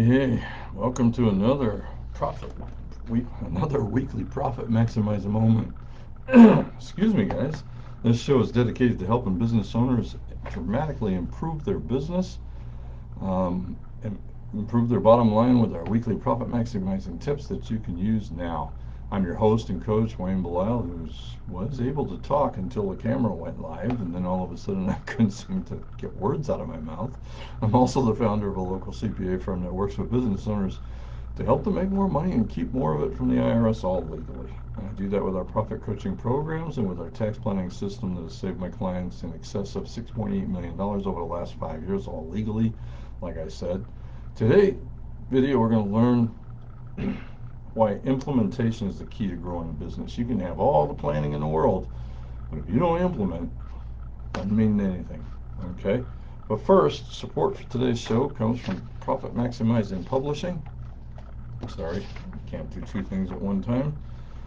Hey, welcome to another weekly profit maximizing moment. Excuse me, guys. This show is dedicated to helping business owners dramatically improve their business, and improve their bottom line with our weekly profit maximizing tips that you can use now. I'm your host and coach, Wayne Belisle, who was able to talk until the camera went live, and then all of a sudden I couldn't seem to get words out of my mouth. I'm also the founder of a local CPA firm that works with business owners to help them make more money and keep more of it from the IRS, all legally. I do that with our profit coaching programs and with our tax planning system that has saved my clients in excess of $6.8 million over the last 5 years, all legally, like I said. Today video, we're going to learn why implementation is the key to growing a business. You can have all the planning in the world, but if you don't implement, it doesn't mean anything. Okay? But first, support for today's show comes from Profit Maximizing Publishing. Sorry, can't do two things at one time.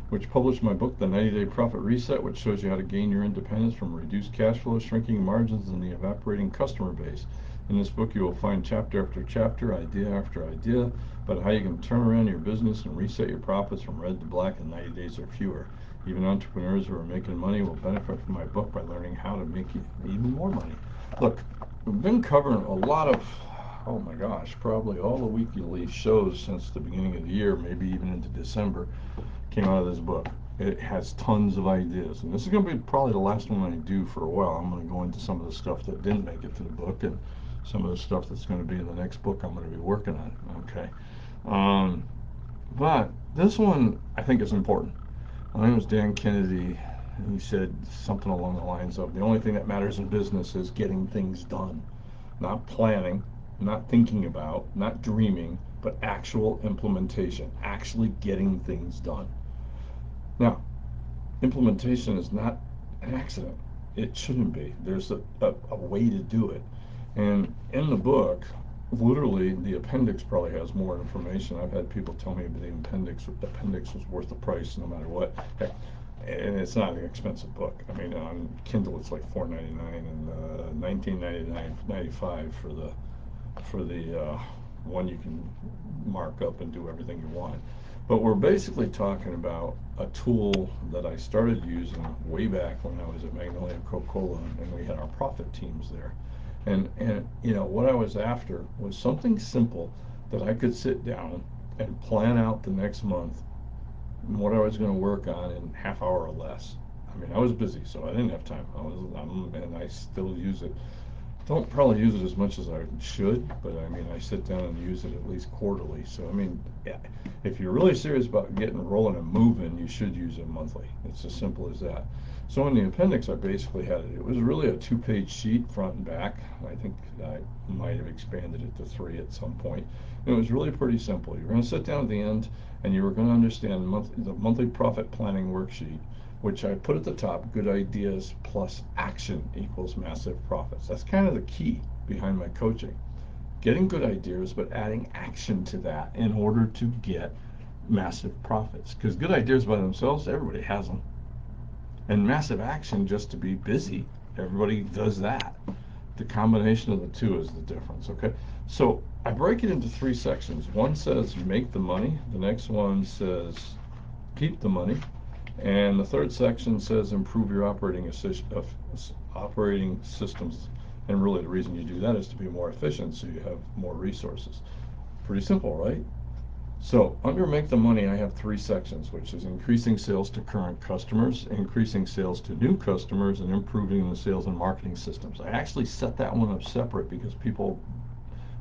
Which published my book, The 90-Day Profit Reset, which shows you how to gain your independence from reduced cash flow, shrinking margins, and the evaporating customer base. In this book, you will find chapter after chapter, idea after idea, about how you can turn around your business and reset your profits from red to black in 90 days or fewer. Even entrepreneurs who are making money will benefit from my book by learning how to make even more money. Look, we've been covering a lot of, oh my gosh, probably all the weekly shows since the beginning of the year, maybe even into December, came out of this book. It has tons of ideas, and this is going to be probably the last one I do for a while. I'm going to go into some of the stuff that didn't make it to the book, and some of the stuff that's going to be in the next book I'm going to be working on. Okay, um, but this one I think is important. My name was Dan Kennedy, and he said something along the lines of, the only thing that matters in business is getting things done, not planning, not thinking about, not dreaming, but actual implementation, actually getting things done. Now, implementation is not an accident. It shouldn't be. There's a way to do it. And in the book, literally, the appendix probably has more information. I've had people tell me the appendix was worth the price no matter what. Heck, and it's not an expensive book. I mean, on Kindle it's like $4.99 and $19.95 for the one you can mark up and do everything you want. But we're basically talking about a tool that I started using way back when I was at Magnolia Coca-Cola, and we had our profit teams there. And what I was after was something simple that I could sit down and plan out the next month and what I was going to work on in half hour or less. I mean, I was busy, so I didn't have time. And I still use it. Don't probably use it as much as I should, but I mean, I sit down and use it at least quarterly. So I mean, yeah, if you're really serious about getting rolling and moving, you should use it monthly. It's as simple as that. So in the appendix, I basically had it. It was really a two-page sheet, front and back. I think I might have expanded it to three at some point. And it was really pretty simple. You're going to sit down at the end, and you were going to understand the monthly profit planning worksheet, which I put at the top, good ideas plus action equals massive profits. That's kind of the key behind my coaching. Getting good ideas, but adding action to that in order to get massive profits. Because good ideas by themselves, everybody has them. And massive action just to be busy, everybody does that. The combination of the two is the difference, okay? So I break it into three sections. One says make the money, the next one says keep the money, and the third section says improve your operating systems. And really the reason you do that is to be more efficient so you have more resources. Pretty simple, right? So under make the money, I have three sections, which is increasing sales to current customers, increasing sales to new customers, and improving the sales and marketing systems. I actually set that one up separate because people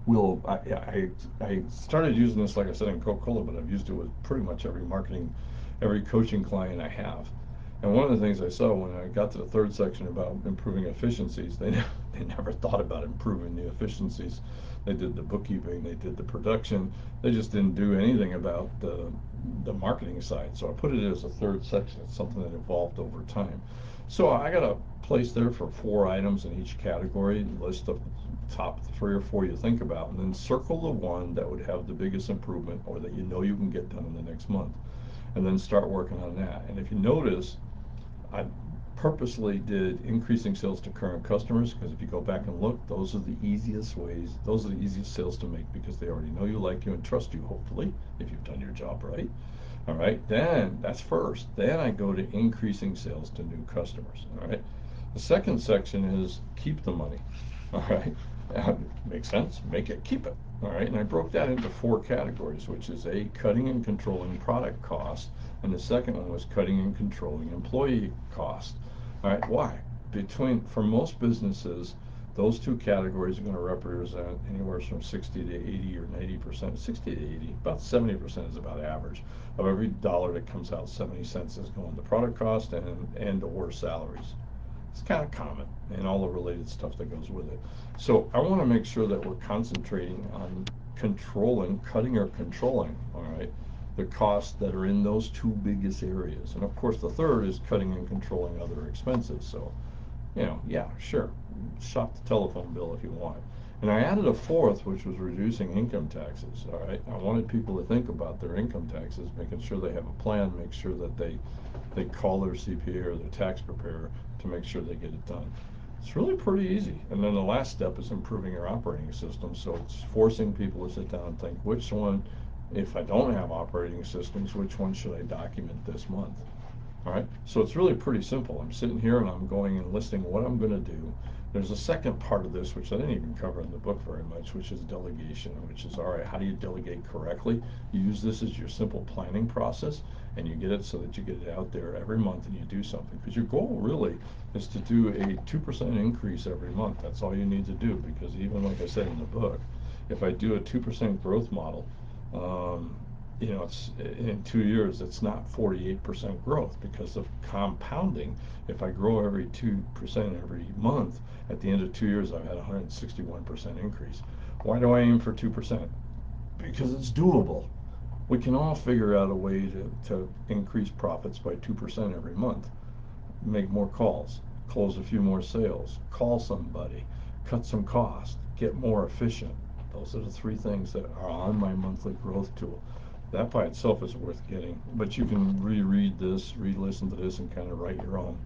will, I started using this, like I said, in Coca-Cola, but I've used it with pretty much every coaching client I have. And one of the things I saw when I got to the third section about improving efficiencies, they never thought about improving the efficiencies. They did the bookkeeping, they did the production, they just didn't do anything about the marketing side. So I put it as a third section. It's something that evolved over time. So I got a place there for 4 items in each category, list the top 3 or 4 you think about, and then circle the one that would have the biggest improvement or that you know you can get done in the next month. And then start working on that. And if you notice, I purposely did increasing sales to current customers, because if you go back and look, those are the easiest sales to make, because they already know you, like you, and trust you, hopefully, if you've done your job right. All right, then that's first. Then I go to increasing sales to new customers. All right. The second section is keep the money. All right. Makes sense. Make it, keep it. All right. And I broke that into four categories, which is A, cutting and controlling product cost. And the second one was cutting and controlling employee cost. All right. Why? For most businesses, those two categories are going to represent anywhere from 60 to 80 or 90%. 60 to 80, about 70% is about average. Of every dollar that comes out, 70 cents is going to product cost and or salaries. It's kind of common and all the related stuff that goes with it. So I want to make sure that we're concentrating on controlling, cutting or controlling, all right, the costs that are in those two biggest areas. And of course, the third is cutting and controlling other expenses. So, yeah, sure, shop the telephone bill if you want. And I added a fourth, which was reducing income taxes. All right, I wanted people to think about their income taxes, making sure they have a plan, make sure that they call their CPA or their tax preparer to make sure they get it done. It's really pretty easy. And then the last step is improving your operating system. So it's forcing people to sit down and think, which one, if I don't have operating systems, which one should I document this month? All right, so it's really pretty simple. I'm sitting here and I'm going and listing what I'm going to do. There's a second part of this, which I didn't even cover in the book very much, which is delegation, which is, all right, how do you delegate correctly? You use this as your simple planning process, and you get it so that you get it out there every month and you do something. Because your goal really is to do a 2% increase every month. That's all you need to do, because even like I said in the book, if I do a 2% growth model, um, it's in 2 years, it's not 48% growth because of compounding. If I grow every 2% every month, at the end of 2 years, I've had a 161% increase. Why do I aim for 2%? Because it's doable. We can all figure out a way to increase profits by 2% every month. Make more calls, close a few more sales, call somebody, cut some costs, get more efficient. Those are the three things that are on my monthly growth tool. That by itself is worth getting, but you can reread this, re-listen to this, and kind of write your own.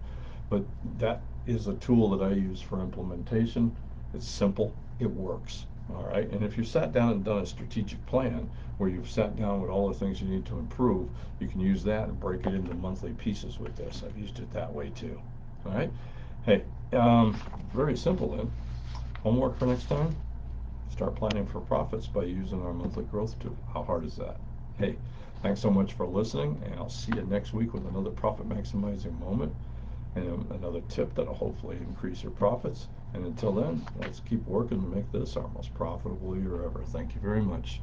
But that is a tool that I use for implementation. It's simple, it works. All right, and if you sat down and done a strategic plan where you've sat down with all the things you need to improve, you can use that and break it into monthly pieces with this. I've used it that way too. All right, hey, very simple then. Homework for next time: start planning for profits by using our monthly growth tool. How hard is that? Hey, thanks so much for listening, and I'll see you next week with another profit maximizing moment and another tip that'll hopefully increase your profits. And until then, let's keep working to make this our most profitable year ever. Thank you very much.